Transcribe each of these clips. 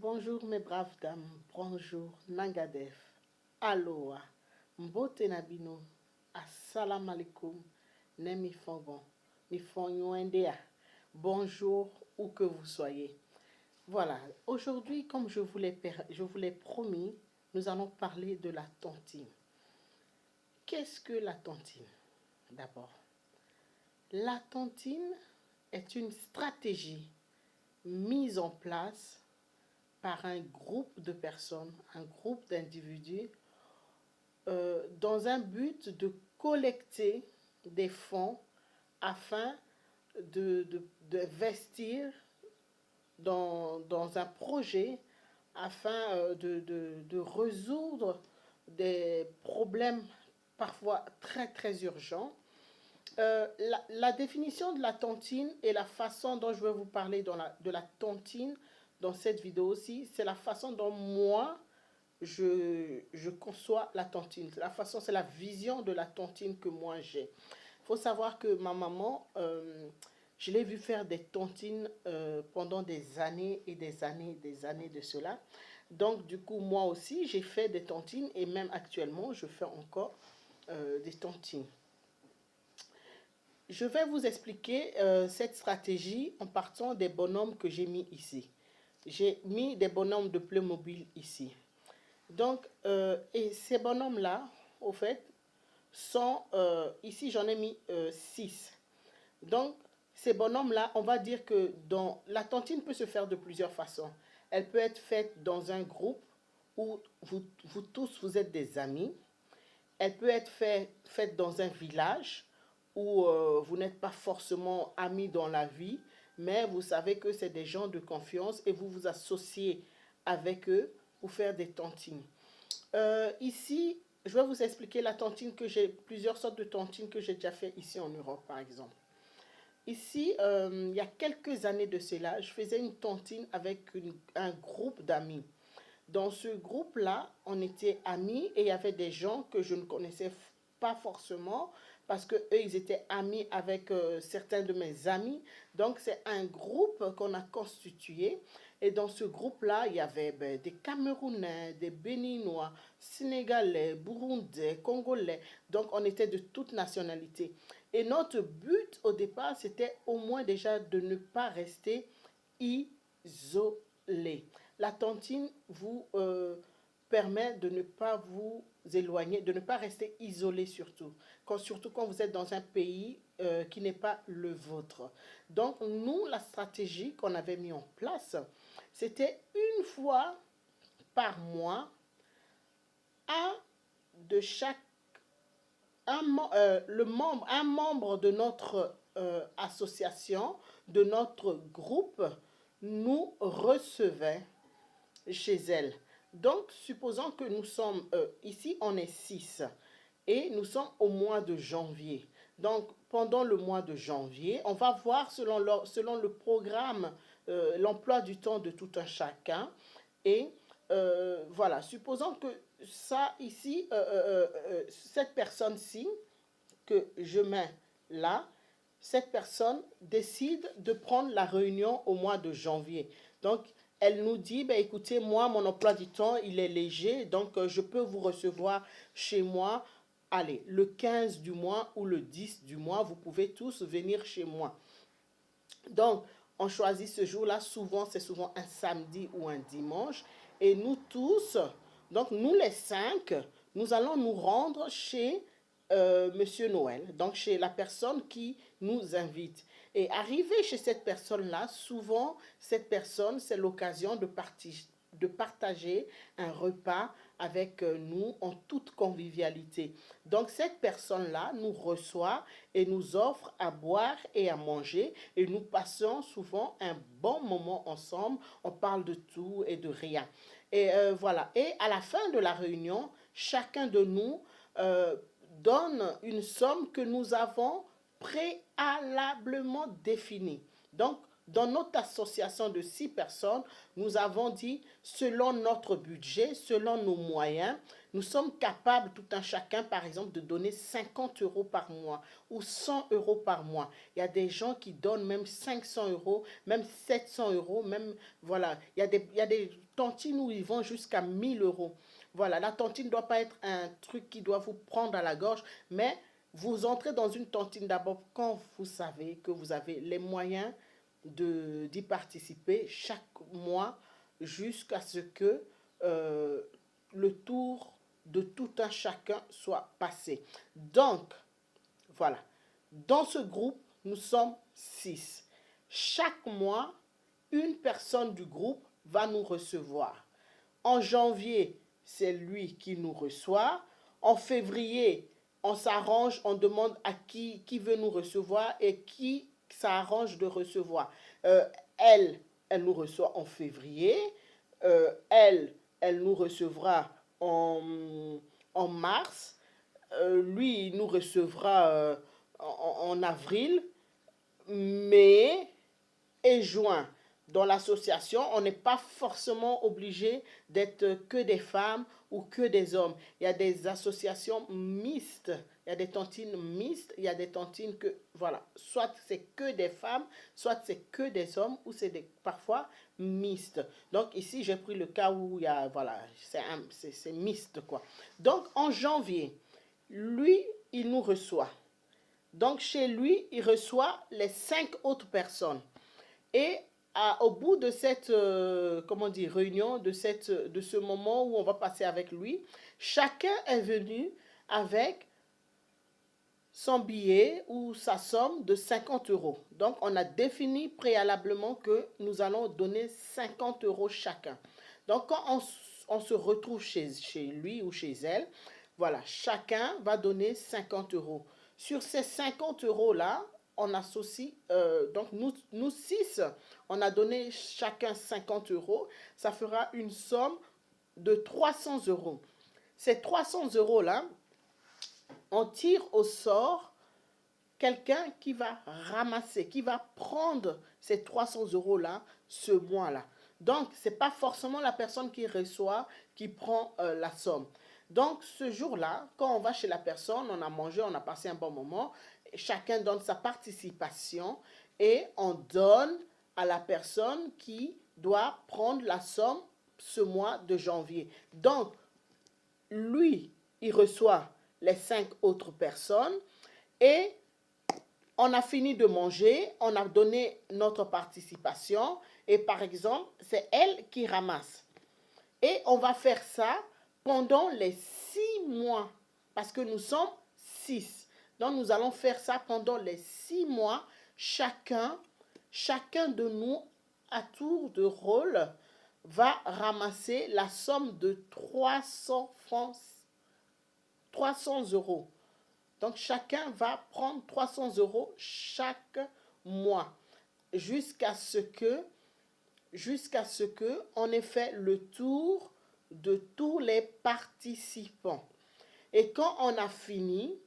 Bonjour mes braves dames, bonjour Nangadef, Aloha, Mbote Nabino, Assalamu alaikum, Nemi Fongon, Mifonyuendea. Bonjour où que vous soyez. Voilà, aujourd'hui, comme je vous l'ai promis, nous allons parler de la tontine. Qu'est-ce que la tontine? D'abord, la tontine est une stratégie mise en place par un groupe de personnes, un groupe d'individus, dans un but de collecter des fonds afin d'investir dans un projet afin de résoudre des problèmes parfois très très urgents. La définition de la tontine et la façon dont je vais vous parler de la tontine dans cette vidéo aussi, c'est la façon dont moi, je conçois la tontine. C'est la vision de la tontine que moi j'ai. Il faut savoir que ma maman, je l'ai vu faire des tontines pendant des années et des années et des années de cela. Donc, du coup, moi aussi, j'ai fait des tontines et même actuellement, je fais encore des tontines. Je vais vous expliquer cette stratégie en partant des bonhommes que j'ai mis ici. J'ai mis des bonhommes de Playmobil ici. Donc, et ces bonhommes-là, au fait, sont, ici j'en ai mis 6. Donc, ces bonhommes-là, on va dire que la tontine peut se faire de plusieurs façons. Elle peut être faite dans un groupe où vous tous, vous êtes des amis. Elle peut être faite dans un village où vous n'êtes pas forcément amis dans la vie, mais vous savez que c'est des gens de confiance et vous vous associez avec eux pour faire des tontines. Ici, je vais vous expliquer la tontine que j'ai, plusieurs sortes de tontines que j'ai déjà fait ici en Europe, par exemple. Ici, il y a quelques années de cela, je faisais une tontine avec un groupe d'amis. Dans ce groupe-là, on était amis et il y avait des gens que je ne connaissais pas forcément parce que eux, ils étaient amis avec certains de mes amis. Donc, c'est un groupe qu'on a constitué. Et dans ce groupe-là, il y avait des Camerounais, des Béninois, Sénégalais, Burundais, Congolais. Donc, on était de toutes nationalités. Et notre but au départ, c'était au moins déjà de ne pas rester isolés. La tontine vous permet de ne pas vous éloigner, de ne pas rester isolé surtout quand vous êtes dans un pays qui n'est pas le vôtre. Donc nous, la stratégie qu'on avait mis en place, c'était une fois par mois, un de chaque un membre de notre association, de notre groupe, nous recevait chez elle. Donc, supposons que nous sommes, ici on est 6 et nous sommes au mois de janvier. Donc, pendant le mois de janvier, on va voir selon le programme, l'emploi du temps de tout un chacun. Et voilà, supposons que ça ici, cette personne-ci que je mets là, cette personne décide de prendre la réunion au mois de janvier. Donc, elle nous dit, ben, écoutez, moi, mon emploi du temps, il est léger, donc je peux vous recevoir chez moi. Allez, le 15 du mois ou le 10 du mois, vous pouvez tous venir chez moi. Donc, on choisit ce jour-là, c'est souvent un samedi ou un dimanche. Et nous tous, donc nous les 5, nous allons nous rendre chez Monsieur Noël, donc chez la personne qui nous invite. Et arrivé chez cette personne-là, souvent, cette personne, c'est l'occasion de partager un repas avec nous en toute convivialité. Donc cette personne-là nous reçoit et nous offre à boire et à manger et nous passons souvent un bon moment ensemble. On parle de tout et de rien. Et voilà. Et à la fin de la réunion, chacun de nous donne une somme que nous avons préalablement définie. Donc, dans notre association de 6 personnes, nous avons dit, selon notre budget, selon nos moyens, nous sommes capables, tout un chacun, par exemple, de donner 50 euros par mois ou 100 euros par mois. Il y a des gens qui donnent même 500 euros, même 700 euros, même, voilà. Il y a des tontines où ils vont jusqu'à 1000 euros. Voilà, la tontine ne doit pas être un truc qui doit vous prendre à la gorge, mais vous entrez dans une tontine d'abord quand vous savez que vous avez les moyens d'y participer chaque mois jusqu'à ce que le tour de tout un chacun soit passé. Donc, voilà. Dans ce groupe, nous sommes 6. Chaque mois, une personne du groupe va nous recevoir. En janvier, c'est lui qui nous reçoit. En février, on s'arrange, on demande à qui veut nous recevoir et qui s'arrange de recevoir. Elle nous reçoit en février. Elle nous recevra en mars. Lui, il nous recevra en avril, mai et juin. Dans l'association, on n'est pas forcément obligé d'être que des femmes ou que des hommes. Il y a des associations mixtes, il y a des tontines mixtes, il y a des tontines que, voilà, soit c'est que des femmes, soit c'est que des hommes, ou c'est parfois mixte. Donc ici, j'ai pris le cas où il y a, voilà, c'est mixte, quoi. Donc en janvier, lui, il nous reçoit. Donc chez lui, il reçoit les 5 autres personnes. Et au bout de cette réunion, de ce moment où on va passer avec lui, chacun est venu avec son billet ou sa somme de 50 euros. Donc, on a défini préalablement que nous allons donner 50 euros chacun. Donc, quand on se retrouve chez lui ou chez elle, voilà, chacun va donner 50 euros. Sur ces 50 euros-là, on associe, donc nous 6, on a donné chacun 50 euros. Ça fera une somme de 300 euros. Ces 300 euros-là, on tire au sort quelqu'un qui va ramasser, qui va prendre ces 300 euros-là ce mois-là. Donc, ce n'est pas forcément la personne qui reçoit qui prend la somme. Donc, ce jour-là, quand on va chez la personne, on a mangé, on a passé un bon moment, chacun donne sa participation et on donne à la personne qui doit prendre la somme ce mois de janvier. Donc, lui, il reçoit les 5 autres personnes et on a fini de manger, on a donné notre participation et par exemple, c'est elle qui ramasse. Et on va faire ça pendant les 6 mois parce que nous sommes 6. Donc, nous allons faire ça pendant les 6 mois. Chacun de nous, à tour de rôle, va ramasser la somme de 300 francs, 300 euros. Donc, chacun va prendre 300 euros chaque mois jusqu'à ce que on ait fait le tour de tous les participants. Et quand on a fini,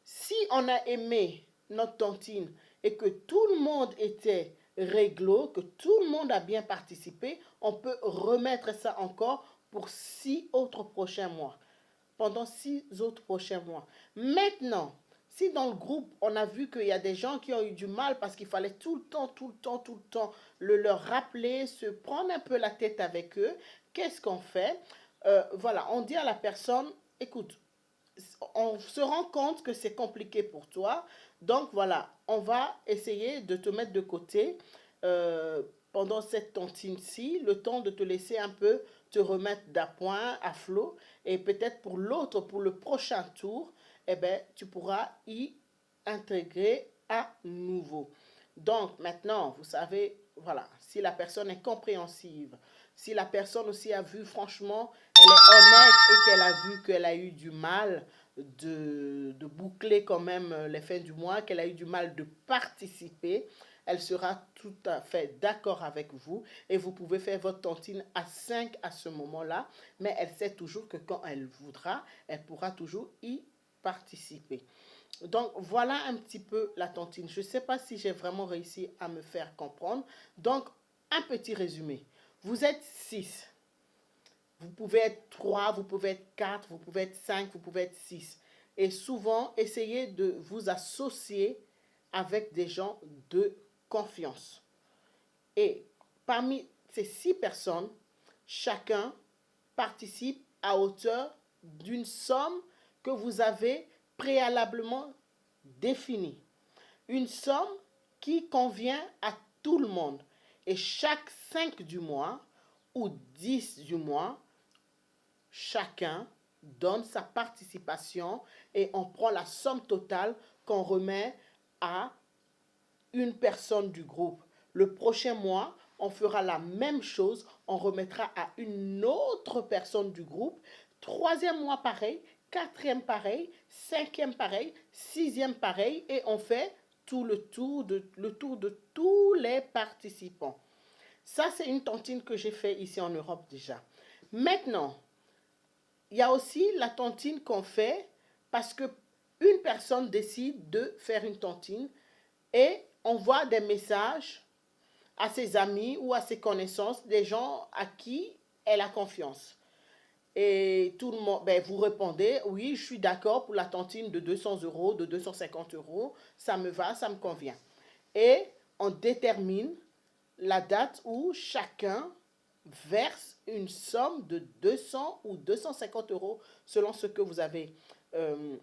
si on a aimé notre tontine et que tout le monde était réglo, que tout le monde a bien participé, on peut remettre ça encore pour 6 autres prochains mois. Pendant 6 autres prochains mois. Maintenant, si dans le groupe, on a vu qu'il y a des gens qui ont eu du mal parce qu'il fallait tout le temps leur rappeler, se prendre un peu la tête avec eux, qu'est-ce qu'on fait? Voilà, on dit à la personne, écoute, on se rend compte que c'est compliqué pour toi, donc voilà, on va essayer de te mettre de côté pendant cette tontine-ci, le temps de te laisser un peu te remettre d'appoint, à flot, et peut-être pour l'autre, pour le prochain tour, eh ben, tu pourras y intégrer à nouveau. Donc maintenant, vous savez, voilà, si la personne est compréhensive, si la personne aussi a vu, franchement, elle est honnête et qu'elle a vu qu'elle a eu du mal de boucler quand même les fins du mois, qu'elle a eu du mal de participer, elle sera tout à fait d'accord avec vous et vous pouvez faire votre tontine à 5 à ce moment-là, mais elle sait toujours que quand elle voudra, elle pourra toujours y participer. Donc, voilà un petit peu la tontine. Je ne sais pas si j'ai vraiment réussi à me faire comprendre. Donc, un petit résumé. Vous êtes 6. Vous pouvez être 3, vous pouvez être 4, vous pouvez être 5, vous pouvez être 6. Et souvent, essayez de vous associer avec des gens de confiance. Et parmi ces 6 personnes, chacun participe à hauteur d'une somme que vous avez préalablement définie. Une somme qui convient à tout le monde. Et chaque 5 du mois ou 10 du mois, chacun donne sa participation et on prend la somme totale qu'on remet à une personne du groupe. Le prochain mois, on fera la même chose, on remettra à une autre personne du groupe. Troisième mois, pareil. Quatrième, pareil. Cinquième, pareil. Sixième, pareil. Et on fait tout le tour de tous les participants. Ça, c'est une tontine que j'ai fait ici en Europe déjà. Maintenant, il y a aussi la tontine qu'on fait parce que une personne décide de faire une tontine et envoie des messages à ses amis ou à ses connaissances, des gens à qui elle a confiance. Et tout le monde, ben, vous répondez, oui, je suis d'accord pour la tontine de 200 euros, de 250 euros, ça me va, ça me convient. Et on détermine la date où chacun verse une somme de 200 ou 250 euros selon ce que vous avez euh,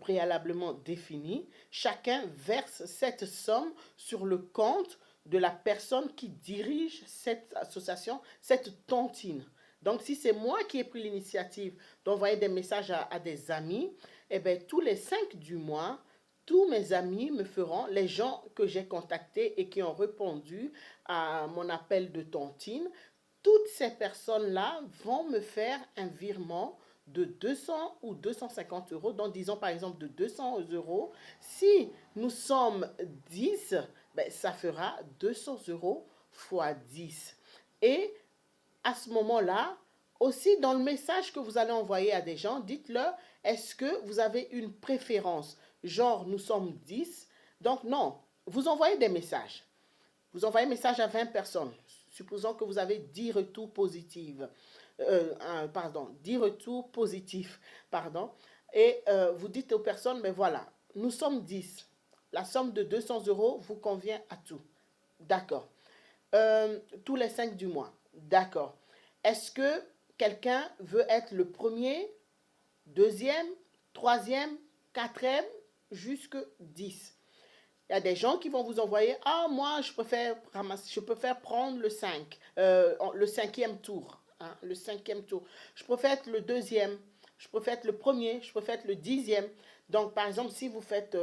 préalablement défini. Chacun verse cette somme sur le compte de la personne qui dirige cette association, cette tontine. Donc, si c'est moi qui ai pris l'initiative d'envoyer des messages à des amis, eh bien, tous les 5 du mois, tous mes amis me feront, les gens que j'ai contactés et qui ont répondu à mon appel de tontine, toutes ces personnes-là vont me faire un virement de 200 ou 250 euros, donc disons par exemple de 200 euros. Si nous sommes 10, ben, ça fera 200 euros fois 10. Et à ce moment-là, aussi dans le message que vous allez envoyer à des gens, dites-leur, est-ce que vous avez une préférence? Genre, nous sommes 10. Donc non, vous envoyez des messages. Vous envoyez un message à 20 personnes. Supposons que vous avez 10 retours positifs. 10 retours positifs. Pardon. Et vous dites aux personnes, mais voilà, nous sommes 10. La somme de 200 euros vous convient à tout. D'accord. Tous les 5 du mois. D'accord. Est-ce que quelqu'un veut être le premier, deuxième, troisième, quatrième, jusque 10? Il y a des gens qui vont vous envoyer, ah, moi, je préfère prendre le cinquième tour. Hein, le cinquième tour. Je préfère être le deuxième, je préfère être le premier, je préfère être le 10e. Donc, par exemple, si vous faites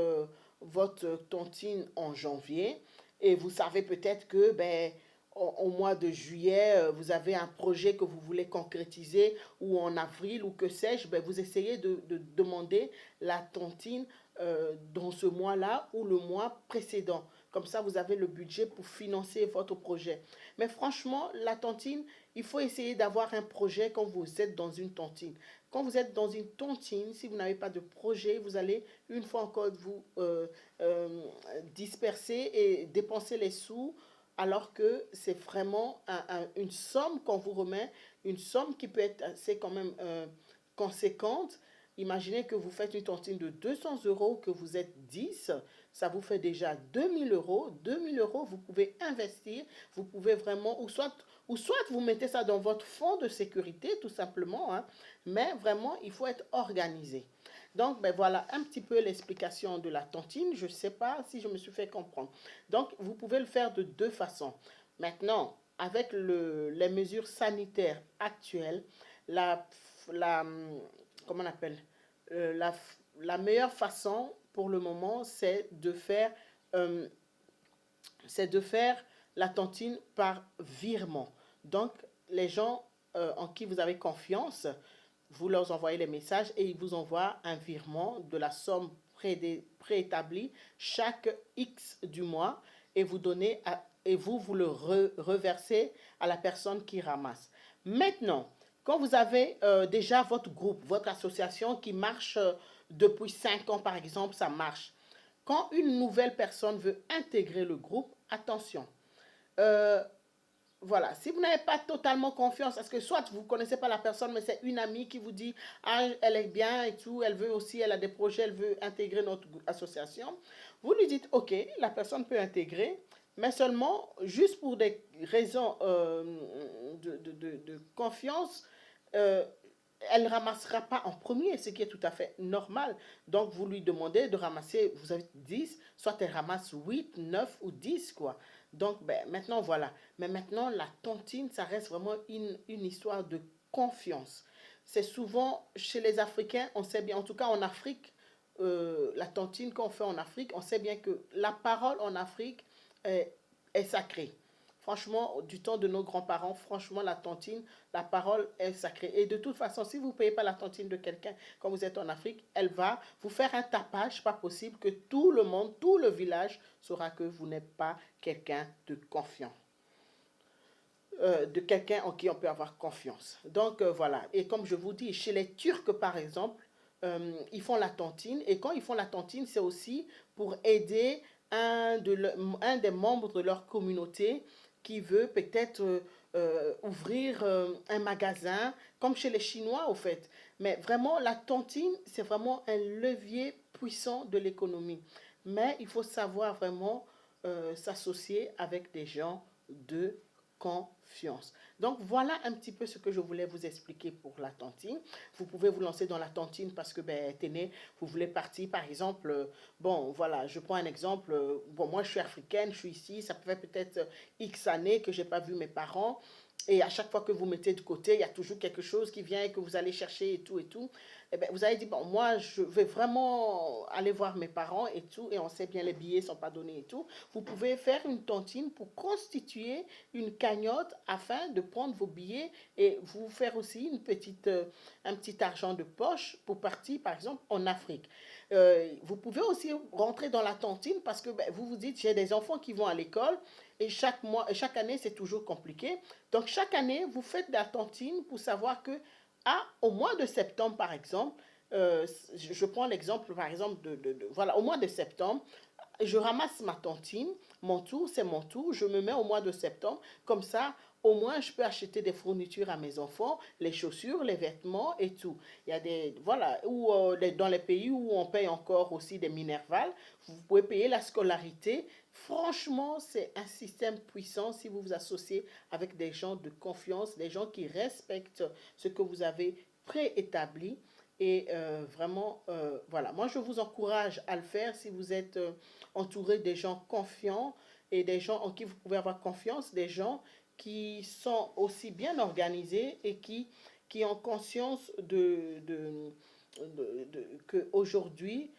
votre tontine en janvier, et vous savez peut-être que, ben, au mois de juillet, vous avez un projet que vous voulez concrétiser, ou en avril, ou que sais-je, ben, vous essayez de demander la tontine dans ce mois-là ou le mois précédent. Comme ça, vous avez le budget pour financer votre projet. Mais franchement, la tontine, il faut essayer d'avoir un projet quand vous êtes dans une tontine. Quand vous êtes dans une tontine, si vous n'avez pas de projet, vous allez une fois encore vous disperser et dépenser les sous alors que c'est vraiment une somme qu'on vous remet, une somme qui peut être assez quand même conséquente. Imaginez que vous faites une tontine de 200 euros, que vous êtes 10, ça vous fait déjà 2000 euros. 2000 euros, vous pouvez investir, vous pouvez vraiment, ou soit vous mettez ça dans votre fonds de sécurité, tout simplement, hein, mais vraiment, il faut être organisé. Donc, ben voilà un petit peu l'explication de la tontine. Je ne sais pas si je me suis fait comprendre. Donc, vous pouvez le faire de deux façons. Maintenant, avec les mesures sanitaires actuelles, la comment on appelle, euh, la, la meilleure façon pour le moment, euh, c'est de faire la tontine par virement. Donc, les gens en qui vous avez confiance, vous leur envoyez les messages et ils vous envoient un virement de la somme préétablie chaque X du mois et vous le reversez à la personne qui ramasse. Maintenant, quand vous avez déjà votre groupe, votre association qui marche depuis 5 ans, par exemple, ça marche. Quand une nouvelle personne veut intégrer le groupe, attention. Euh, voilà, si vous n'avez pas totalement confiance, parce que soit vous ne connaissez pas la personne, mais c'est une amie qui vous dit, ah, elle est bien et tout, elle veut aussi, elle a des projets, elle veut intégrer notre association, vous lui dites, ok, la personne peut intégrer, mais seulement juste pour des raisons de confiance, euh, elle ne ramassera pas en premier, ce qui est tout à fait normal. Donc, vous lui demandez de ramasser, vous avez 10, soit elle ramasse 8, 9 ou 10, quoi. Donc, ben, maintenant, voilà. Mais maintenant, la tontine, ça reste vraiment une histoire de confiance. C'est souvent, chez les Africains, on sait bien, en tout cas en Afrique, la tontine qu'on fait en Afrique, on sait bien que la parole en Afrique est sacrée. Franchement, du temps de nos grands-parents, franchement, la tontine, la parole est sacrée. Et de toute façon, si vous ne payez pas la tontine de quelqu'un quand vous êtes en Afrique, elle va vous faire un tapage, pas possible, que tout le monde, tout le village saura que vous n'êtes pas quelqu'un de confiant. De quelqu'un en qui on peut avoir confiance. Donc voilà. Et comme je vous dis, chez les Turcs, par exemple, ils font la tontine. Et quand ils font la tontine, c'est aussi pour aider un des membres de leur communauté qui veut peut-être ouvrir un magasin, comme chez les Chinois, au fait. Mais vraiment, la tontine, c'est vraiment un levier puissant de l'économie. Mais il faut savoir vraiment s'associer avec des gens de confiance. Donc voilà un petit peu ce que je voulais vous expliquer pour la tontine. Vous pouvez vous lancer dans la tontine parce que ben tenez, vous voulez partir par exemple, bon voilà, je prends un exemple, bon moi je suis africaine, je suis ici, ça fait peut-être X années que j'ai pas vu mes parents. Et à chaque fois que vous mettez de côté, il y a toujours quelque chose qui vient et que vous allez chercher et tout et tout. Et ben, vous avez dit, bon, moi, je vais vraiment aller voir mes parents et tout. Et on sait bien, les billets ne sont pas donnés et tout. Vous pouvez faire une tontine pour constituer une cagnotte afin de prendre vos billets et vous faire aussi un petit argent de poche pour partir, par exemple, en Afrique. Vous pouvez aussi rentrer dans la tontine parce que ben, vous vous dites, j'ai des enfants qui vont à l'école et chaque mois, chaque année, c'est toujours compliqué. Donc, chaque année, vous faites de la tontine pour savoir que, au mois de septembre, par exemple, je prends l'exemple, par exemple, voilà, au mois de septembre, je ramasse ma tontine, mon tour, c'est mon tour, je me mets au mois de septembre, comme ça, au moins, je peux acheter des fournitures à mes enfants, les chaussures, les vêtements et tout. Il y a des, voilà, ou dans les pays où on paye encore aussi des minervales, vous pouvez payer la scolarité. Franchement, c'est un système puissant si vous vous associez avec des gens de confiance, des gens qui respectent ce que vous avez préétabli. Et vraiment, voilà, moi je vous encourage à le faire si vous êtes entouré des gens confiants et des gens en qui vous pouvez avoir confiance, des gens qui sont aussi bien organisés et qui ont conscience qu'aujourd'hui,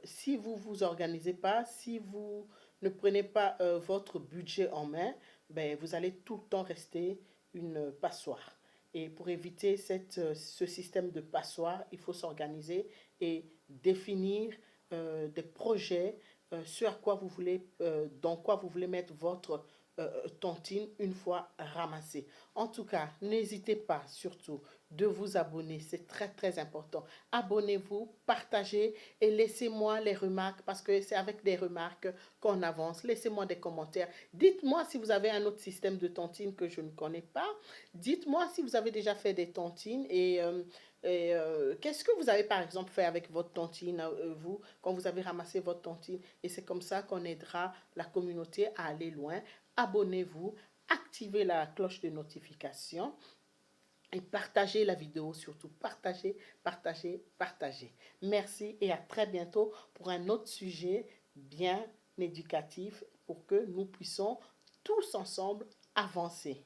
si vous ne vous organisez pas, si vous ne prenez pas votre budget en main, ben, vous allez tout le temps rester une passoire. Et pour éviter ce système de passoire, il faut s'organiser et définir des projets, dans quoi vous voulez mettre votre tontine une fois ramassée. En tout cas, n'hésitez pas surtout de vous abonner, c'est très très important. Abonnez-vous, partagez et laissez-moi les remarques parce que c'est avec des remarques qu'on avance. Laissez-moi des commentaires. Dites-moi si vous avez un autre système de tontine que je ne connais pas. Dites-moi si vous avez déjà fait des tontines et qu'est-ce que vous avez par exemple fait avec votre tontine, vous, quand vous avez ramassé votre tontine. Et c'est comme ça qu'on aidera la communauté à aller loin. Abonnez-vous, activez la cloche de notification et partagez la vidéo, surtout partagez, partagez, partagez. Merci et à très bientôt pour un autre sujet bien éducatif pour que nous puissions tous ensemble avancer.